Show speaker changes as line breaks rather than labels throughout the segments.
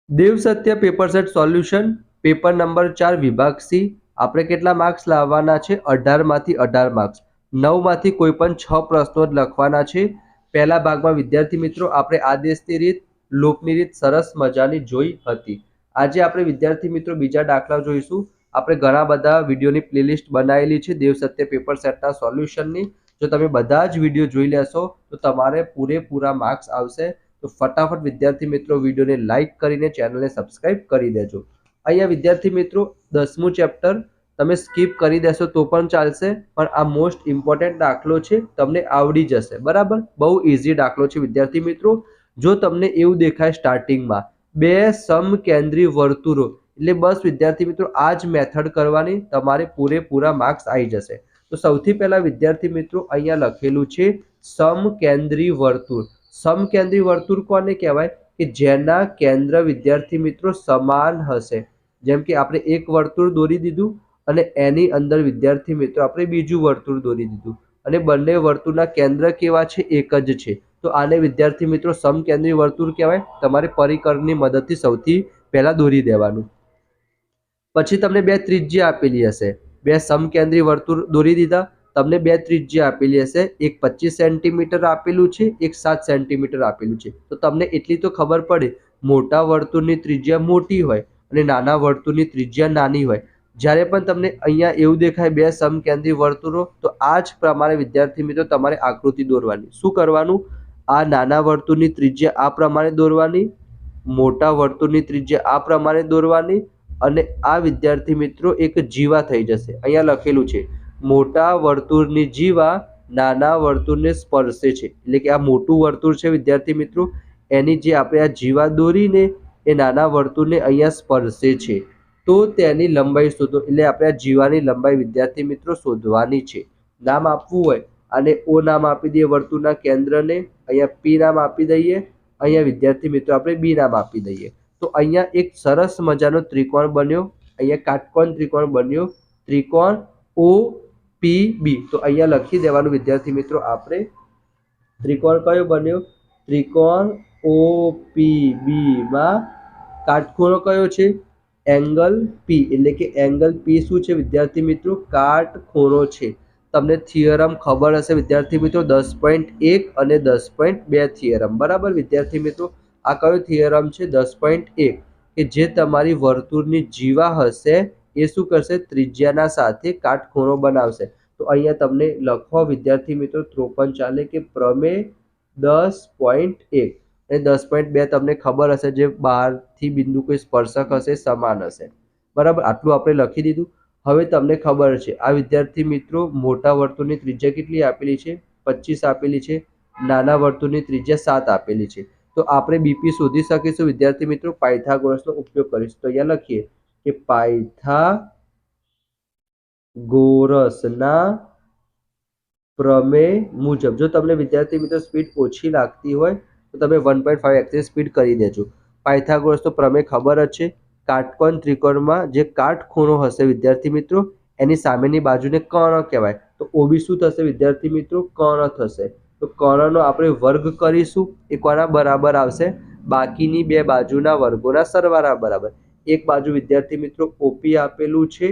દેવ Satya paper set solution paper number 4 વિભાગ C. આપણે કેટલા માર્ક્સ લાવવાના છે? 18 માંથી 18 માર્ક્સ. 9 માંથી કોઈ પણ 6 પ્રશ્નો જ લખવાના છે. પહેલા ભાગમાં વિદ્યાર્થી મિત્રો આપણે આદેશની રીત, લોપની રીત સરસ મજાની જોઈ હતી. આજે આપણે વિદ્યાર્થી મિત્રો બીજા દાખલા જોઈશું. આપણે ઘણા બધા વિડીયોની પ્લેલિસ્ટ બનાવેલી છે દેવ સત્ય પેપર સેટના સોલ્યુશનની. જો તમે બધા જ વિડીયો જોઈ લેશો તો તમારે પૂરેપૂરા માર્ક્સ આવશે. તો ફટાફટ વિદ્યાર્થી મિત્રો વિડીયોને લાઈક કરીને ચેનલને સબસ્ક્રાઇબ કરી દેજો. અહીંયા વિદ્યાર્થી મિત્રો 10મું ચેપ્ટર તમે સ્કીપ કરી દેશો તો પણ ચાલશે, પણ આ મોસ્ટ ઇમ્પોર્ટન્ટ દાખલો છે, તમને આવડી જશે. બરાબર, બહુ ઇઝી દાખલો છે વિદ્યાર્થી મિત્રો. જો તમને એવું દેખાય સ્ટાર્ટિંગમાં બે સમકેન્દ્રી વર્તુળો, એટલે બસ વિદ્યાર્થી મિત્રો આ જ મેથડ કરવાની, તમારે પૂરેપૂરા માર્ક્સ આવી જશે. તો સૌથી પહેલા વિદ્યાર્થી મિત્રો અહીંયા લખેલું છે સમકેન્દ્રી વર્તુળ. સમકેન્દ્રી વર્તુળ કોને કહેવાય? કે જેના કેન્દ્ર વિદ્યાર્થી મિત્રો સમાન હશે. જેમ કે આપણે એક વર્તુળ દોરી દીધું અને એની અંદર વિદ્યાર્થી મિત્રો આપણે બીજું વર્તુળ દોરી દીધું અને બંને વર્તુળના કેન્દ્ર કેવા છે? એક જ છે. તો આને વિદ્યાર્થી મિત્રો સમકેન્દ્રી વર્તુળ કહેવાય. તમારે પરિકરની મદદથી સૌથી પહેલા દોરી દેવાનું. પછી તમને બે ત્રિજ્યા આપેલી હશે. બે સમકેન્દ્રી વર્તુળ દોરી દીધા. તમને બે ત્રિજ્યા આપેલી હશે. એક 25 સેન્ટીમીટર આપેલું છે, એક 7 સેન્ટીમીટર આપેલું છે. તો તમને એટલી તો ખબર પડે, મોટા વર્તુળની ત્રિજ્યા મોટી હોય અને નાના વર્તુળની ત્રિજ્યા નાની હોય. જ્યારે પણ તમને અહીંયા એવું દેખાય બે સમકેન્દ્રી વર્તુળો, તો આ જ પ્રમાણે વિદ્યાર્થી મિત્રો તમારે આકૃતિ દોરવાની. શું કરવાનું? આ નાના વર્તુળની ત્રિજ્યા આ પ્રમાણે દોરવાની, મોટા વર્તુળની ત્રિજ્યા આ પ્રમાણે દોરવાની અને આ વિદ્યાર્થી મિત્રો એક જીવા થઈ જશે. અહીંયા લખેલું છે મોટા વર્તુળની જીવા નાના વર્તુળને સ્પર્શે છે. એટલે કે આ મોટું વર્તુળ છે વિદ્યાર્થી મિત્રો, એની જે આપણે આ જીવા દોરીને એ નાના વર્તુળને અહીંયા સ્પર્શે છે. તો તેની લંબાઈ શોધો. એટલે આપણે આ જીવાની લંબાઈ વિદ્યાર્થી મિત્રો શોધવાની છે. નામ આપવું હોય અને ઓ નામ આપી દઈએ વર્તુળના કેન્દ્રને, અહીંયા પી નામ આપી દઈએ, અહીંયા વિદ્યાર્થી મિત્રો આપણે બી નામ આપી દઈએ. તો અહીંયા એક સરસ મજાનો ત્રિકોણ બન્યો. અહીંયા કાટકોણ ત્રિકોણ બન્યો, ત્રિકોણ ઓ પી બી. તો અહીંયા લખી દેવાનું વિદ્યાર્થી મિત્રો આપણે ત્રિકોણ કયો બન્યો? ત્રિકોણ ઓ પી બી માં કાટખૂણો કયો છે? એંગલ પી. એટલે કે એંગલ પી શું છે વિદ્યાર્થી મિત્રો? કાટખૂણો છે. તમને થિયરમ ખબર હશે વિદ્યાર્થી મિત્રો, 10.1 અને 10.2 થિયરમ. બરાબર વિદ્યાર્થી મિત્રો, આ કયો થિયરમ છે? 10.1, કે જે તમારી વર્તુળની જીવા હશે એ શું કરશે? ત્રિજ્યાના સાથે કાટખૂણો બનાવશે. તો અહીંયા તમને લખો વિદ્યાર્થી મિત્રો 53 ચાલે કે પ્રમેય 10.1 અને 10.2 તમને ખબર હશે, જે બહારથી બિંદુ કોઈ સ્પર્શક હશે સમાન હશે. બરાબર, આટલું આપણે લખી દીધું. હવે તમને ખબર છે આ વિદ્યાર્થી મિત્રો મોટા વર્તુળની ત્રિજ્યા કેટલી આપેલી છે? 25 આપેલી છે. નાના વર્તુળની ત્રિજ્યા 7 આપેલી છે. તો આપણે બીપી શોધી શકીશું વિદ્યાર્થી મિત્રો પાયથાગોરસનો ઉપયોગ કરીશું. તો અહીંયા લખીએ કે પાયથાગોરસના પ્રમેય મુજબ. જો તમને વિદ્યાર્થી મિત્રો સ્પીડ ઓછી લાગતી હોય તો તમે 1.5x ની સ્પીડ કરી દેજો. પાયથાગોરસનો પ્રમેય ખબર જ છે. કાટકોણ ત્રિકોણમાં જે કાટખૂણો હશે વિદ્યાર્થી મિત્રો એની સામેની બાજુને કર્ણ કહેવાય. તો ઓબી શું થશે વિદ્યાર્થી મિત્રો? કર્ણ થશે. તો કર્ણનો આપણે વર્ગ કરીશું. એ કોના બરાબર આવશે? બાકીની બે બાજુના વર્ગોના સરવાળા બરાબર. એક બાજુ વિદ્યાર્થી મિત્રો ઓપી આપેલું છે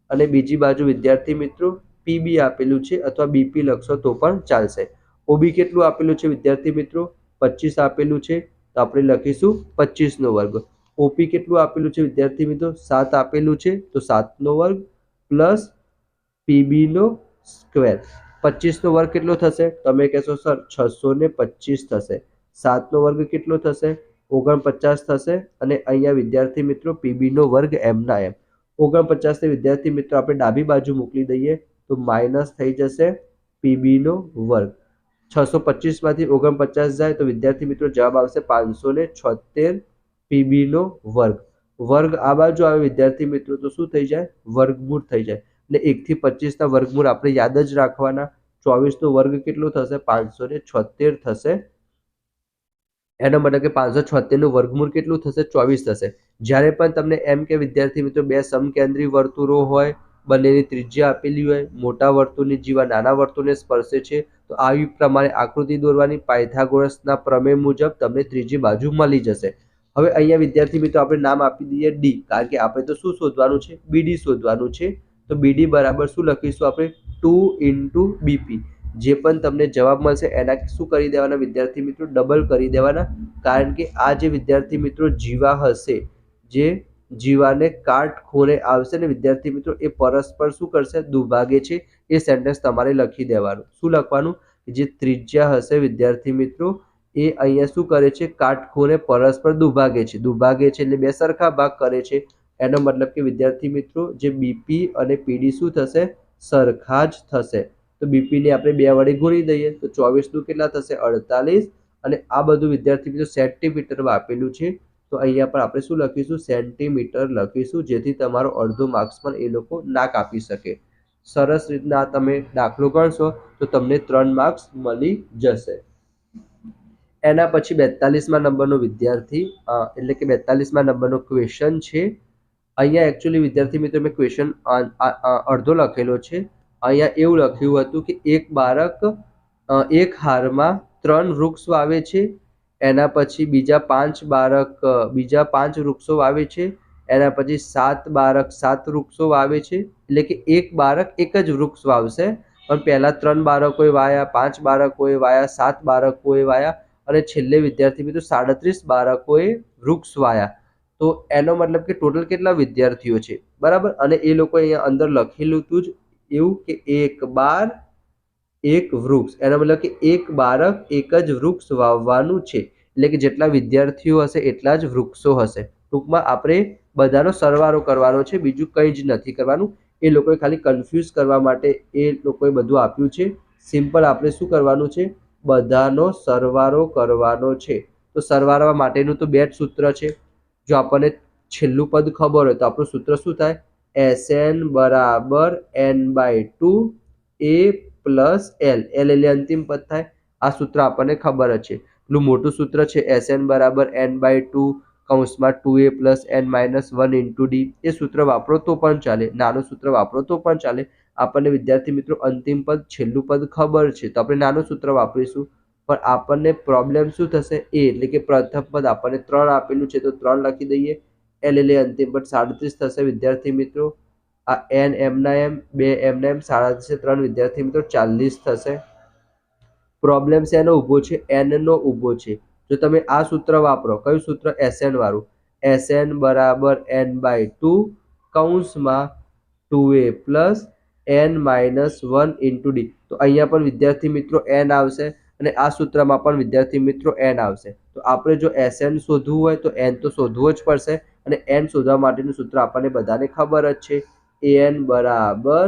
અને બીજી બાજુ વિદ્યાર્થી મિત્રો પીબી આપેલું છે, અથવા બીપી લખશો તો પણ ચાલશે. ઓબી કેટલું આપેલું છે વિદ્યાર્થી મિત્રો? 25 આપેલું છે, તો આપણે લખીશું 25 નો વર્ગ. ઓપી કેટલું આપેલું છે વિદ્યાર્થી મિત્રો? 7 આપેલું છે, તો 7 નો વર્ગ પ્લસ પીબી નો સ્ક્વેર. 25 નો વર્ગ કેટલો થશે? તમે કહેશો સર 625 થશે. 7 નો વર્ગ કેટલો થશે? 49 થશે. અને અહીંયા વિદ્યાર્થી મિત્રો પીબી નો વર્ગ એમના એમ. 49 ને વિદ્યાર્થી મિત્રો આપણે ડાબી બાજુ મોકલી દઈએ તો માઇનસ થઈ જશે પીબી નો વર્ગ. 625 માંથી 49 જાય તો વિદ્યાર્થી મિત્રો જવાબ આવશે 576 પીબી નો વર્ગ. વર્ગ આ બાજુ આવે વિદ્યાર્થી મિત્રો તો શું થઈ જાય? વર્ગમૂળ થઈ જાય. એટલે 1 થી 25 ના વર્ગમૂળ આપણે યાદ જ રાખવાના. 24 નો વર્ગ કેટલો થશે? 576 થશે. એનો મતલબ કે 576 નું વર્ગમૂળ કેટલું થશે? 24 થશે. જ્યારે પણ તમને એમ કે વિદ્યાર્થી મિત્રો બે સમકેન્દ્રી વર્તુળો હોય, બંનેની ત્રિજ્યા આપેલી હોય, મોટા વર્તુળની જીવા નાના વર્તુળને સ્પર્શે છે, તો આવી પ્રમાણે આકૃતિ દોરવાની. પાયથાગોરસના પ્રમેય મુજબ તમને ત્રીજી બાજુ મળી જશે. હવે અહીંયા વિદ્યાર્થી મિત્રો આપણે નામ આપી દઈએ ડી, કારણ કે આપણે તો શું શોધવાનું છે? બીડી શોધવાનું છે. તો બીડી બરાબર શું લખીશું આપણે? 2 ઇન્ટુ બીપી. જે પણ તમને જવાબ મળશે એના શું કરી દેવાના વિદ્યાર્થી મિત્રો? ડબલ કરી દેવાના, કારણ કે આ જે વિદ્યાર્થી મિત્રો જીવા હશે, જે જીવાને કાટખૂણે આવશે ને વિદ્યાર્થી મિત્રો, એ પરસ્પર શું કરશે? દુભાગે છે. એ સેન્ટેન્સ તમારે લખી દેવાનું. શું લખવાનું? જે ત્રિજ્યા હશે વિદ્યાર્થી મિત્રો, એ અહીંયા શું કરે છે? કાટખૂણે પરસ્પર દુભાગે છે. દુભાગે છે એટલે બે સરખા ભાગ કરે છે. એનો મતલબ કે વિદ્યાર્થી મિત્રો જે બીપી અને પીડી શું થશે? સરખા જ થશે. તો બીપી ને આપણે 2 વડે ગુણી દઈએ તો 24 નું કેટલા થશે? 48. અને આ બધું વિદ્યાર્થી મિત્રો સેન્ટીમીટરમાં આપેલું છે. તો અહીંયા પર આપણે શું લખીશું? સેન્ટીમીટર લખીશું, જેથી તમારો અડધો માર્ક્સ પણ એ લોકો ના કાપી શકે. સરસ રીતના તમે દાખલો ગણશો તો તમને 3 માર્ક્સ મળી જશે. એના પછી 42મા નંબરનો વિદ્યાર્થી એટલે કે 42મા નંબરનો ક્વેશ્ચન છે. અહીંયા એકચ્યુઅલી વિદ્યાર્થી મિત્રો મેં ક્વેશ્ચન અડધો લખેલો છે. અહીંયા એવું લખ્યું હતું કે એક બાળક એક હારમાં 3 વૃક્ષ વાવે છે. એના પછી બીજા 5 બાળક બીજા 5 વૃક્ષો વાવે છે. એના પછી 7 બાળક 7 વૃક્ષો વાવે છે. એટલે કે એક બાળક એક જ વૃક્ષ વાવશે, પણ પહેલા 3 બાળકોએ વાયા, 5 બાળકોએ વાયા, 7 બાળકોએ વાયા અને છેલ્લે વિદ્યાર્થી મિત્રો 37 બાળકોએ વૃક્ષ વાયા. તો એનો મતલબ કે ટોટલ કેટલા વિદ્યાર્થીઓ છે? બરાબર. અને એ લોકો અહીંયા અંદર લખેલું હતું જ એવું કે એક બાર એક વૃક્ષ. એનો મતલબ કે એક બાળક એક જ વૃક્ષ વાવવાનું છે. એટલે કે જેટલા વિદ્યાર્થીઓ હશે એટલા જ વૃક્ષો હશે. ટૂંકમાં આપણે બધાનો સરવાળો કરવાનો છે, બીજું કંઈ જ નથી કરવાનું. એ લોકોએ ખાલી કન્ફ્યુઝ કરવા માટે એ લોકોએ બધું આપ્યું છે. સિમ્પલ આપણે શું કરવાનું છે? બધાનો સરવાળો કરવાનો છે. તો સરવાળવા માટેનું તો 2 જ સૂત્ર છે. જો આપણને છેલ્લું પદ ખબર હોય તો આપણું સૂત્ર શું થાય? SN બરાબર n/2 a plus L. L એટલે અંતિમ પદ થાય. આ સૂત્ર આપણને ખબર જ છે. પેલું મોટું સૂત્ર છે SN બરાબર n/2 કૌંસમાં 2a plus n minus 1 into D. એ સૂત્ર વાપરો તો પણ ચાલે, નાનું સૂત્ર વાપરો તો પણ ચાલે. આપણને વિદ્યાર્થી મિત્રો અંતિમ પદ છેલ્લું પદ ખબર છે તો આપણે નાનું સૂત્ર વાપરીશું. પણ આપણને પ્રોબ્લેમ શું થશે? એ એટલે કે પ્રથમ પદ આપણને 3 આપેલું છે તો 3 લખી દઈએ. એલ એટલે અંતિમ પદ 37 થશે વિદ્યાર્થી મિત્રો. આ n એમના એમ, 2 એમના એમ, 37 3 વિદ્યાર્થી મિત્રો 40 થશે. પ્રોબ્લેમ શેનો ઊભો છે? n નો ઊભો છે. જો તમે આ સૂત્ર વાપરો, કયું સૂત્ર? SN વાળું. SN બરાબર n/2 કૌંસમાં 2a plus n minus 1 into D. તો અહીંયા પણ વિદ્યાર્થી મિત્રો n આવશે અને આ સૂત્રમાં પણ વિદ્યાર્થી મિત્રો n આવશે. તો આપણે જો SN શોધવું હોય તો n તો શોધવો જ પડશે, અને n શોધવા માટેનું સૂત્ર આપણને બધાને ખબર જ છે. an બરાબર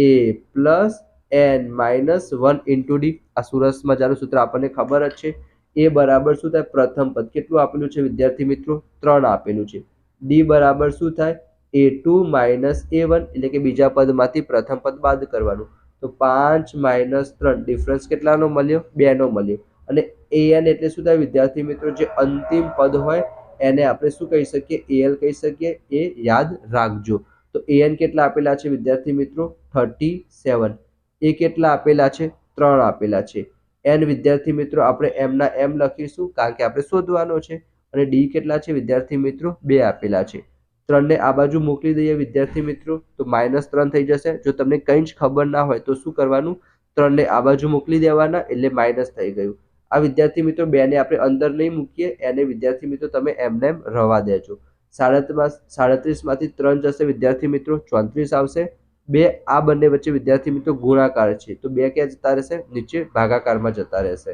a plus n minus 1 into D. આ સરસ મજાનું સૂત્ર આપણને ખબર જ છે. એ બરાબર શું થાય? પ્રથમ પદ કેટલું આપેલું છે વિદ્યાર્થી મિત્રો? 3 આપેલું છે. ડી બરાબર શું થાય? a2 માઇનસ a1, એટલે કે બીજા પદમાંથી પ્રથમ પદ બાદ કરવાનું. તો 5 માઇનસ 3 ડિફરન્સ કેટલાનો મળ્યો? 2 નો મળ્યો. અને an એટલે શું થાય વિદ્યાર્થી મિત્રો? જે અંતિમ પદ હોય એને આપણે શું કહી શકીએ? AL કહી શકીએ. એ યાદ રાખજો. તો an કેટલા આપેલા છે વિદ્યાર્થી મિત્રો? 37. એ કેટલા આપેલા છે? 3 આપેલા છે. n વિદ્યાર્થી મિત્રો આપણે m ના m લખીશું, કારણ કે આપણે શોધવાનો છે. અને d કેટલા છે વિદ્યાર્થી મિત્રો? 2 આપેલા છે. 3 ને આ બાજુ મોકલી દઈએ વિદ્યાર્થી મિત્રો, તો -3 થઈ જશે. જો તમને કંઈ જ ખબર ના હોય તો શું કરવાનું? 3 ને આ બાજુ મોકલી દેવાના, એટલે માઇનસ થઈ ગયું. આ વિદ્યાર્થી મિત્રો 2 ને આપણે અંદર નહીં મૂકીએ, એને વિદ્યાર્થી મિત્રો તમે એમને એમ રવા દેજો. 37 માંથી 3 જશે વિદ્યાર્થી મિત્રો, 34 આવશે. 2 આ બંને વચ્ચે વિદ્યાર્થી મિત્રો ગુણાકાર છે, તો 2 ક્યાં જતા રહેશે? નીચે ભાગાકારમાં જતા રહેશે.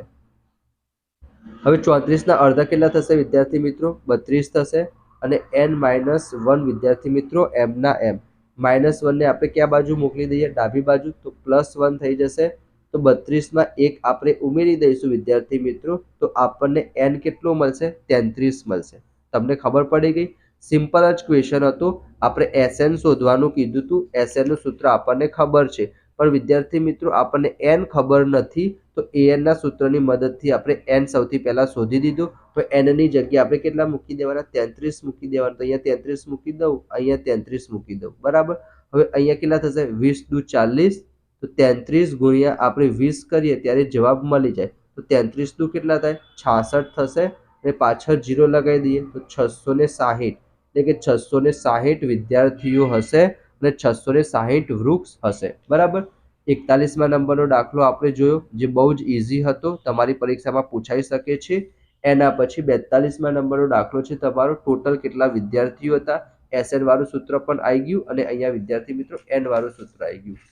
હવે 34 ના અડધા કેટલા થશે વિદ્યાર્થી મિત્રો? 32 થશે. અને n-1 વિદ્યાર્થી મિત્રો m ના m. -1 ને આપણે ક્યાં બાજુ મોકલી દઈએ? ડાબી બાજુ, તો +1 થઈ જશે. તો 32 માં 1 આપણે ઉમેરી દઈશું વિદ્યાર્થી મિત્રો, તો આપણને n કેટલો મળશે? 33 મળશે. તમને ખબર પડી ગઈ? સિમ્પલ જ ક્વેશ્ચન હતો. આપણે SN શોધવાનું કીધું હતું. SN નું સૂત્ર આપણને ખબર છે, પણ વિદ્યાર્થી મિત્રો આપણને n ખબર નથી, તો an ના સૂત્રની મદદથી આપણે n સૌથી પહેલા શોધી દીધું. તો n ની જગ્યાએ આપણે કેટલા મૂકી દેવાના? 33 મૂકી દેવાના. તો અહીંયા 33 મૂકી દઉં, અહીંયા 33 મૂકી દઉં. બરાબર. હવે અહીંયા કેટલા થશે? 20 દુ 40. તો 33 ગુણ્યા આપણે 20 કરીએ ત્યારે જવાબ મળી જાય. તો 33 દુ કેટલા થાય? 66 થશે. અને પાછળ 0 લગાવી દઈએ તો 660 એટલે કે 660 વિદ્યાર્થીઓ હશે અને 660 વૃક્ષ હશે. બરાબર. 41મા નંબરનો દાખલો આપણે જોયો, જે બહુ જ ઇઝી હતો, તમારી પરીક્ષામાં પૂછાઈ શકે છે. એના પછી 42મા નંબરનો દાખલો છે તમારો, ટોટલ કેટલા વિદ્યાર્થીઓ હતા. SN વાળું સૂત્ર પણ આવી ગયું અને અહીંયા વિદ્યાર્થી મિત્રો N વાળું સૂત્ર આવી ગયું.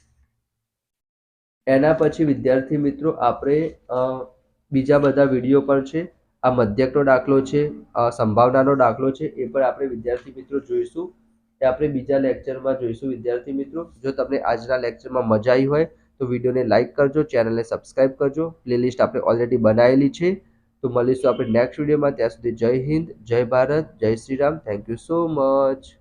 એના પછી વિદ્યાર્થી મિત્રો આપણે બીજા બધા વિડીયો પણ છે. આ મધ્યકનો દાખલો છે, સંભાવનાનો દાખલો છે, એ પણ આપણે વિદ્યાર્થી મિત્રો જોઈશું. એ આપણે બીજા લેક્ચરમાં જોઈશું વિદ્યાર્થી મિત્રો. જો તમને આજના લેક્ચરમાં મજા આવી હોય તો વિડીયોને લાઇક કરજો, ચેનલને સબસ્ક્રાઇબ કરજો. પ્લેલિસ્ટ આપણે ઓલરેડી બનાવેલી છે. તો મળીશું આપણે નેક્સ્ટ વિડીયોમાં. ત્યાં સુધી જય હિન્દ, જય ભારત, જય Shri Ram. Thank you so much.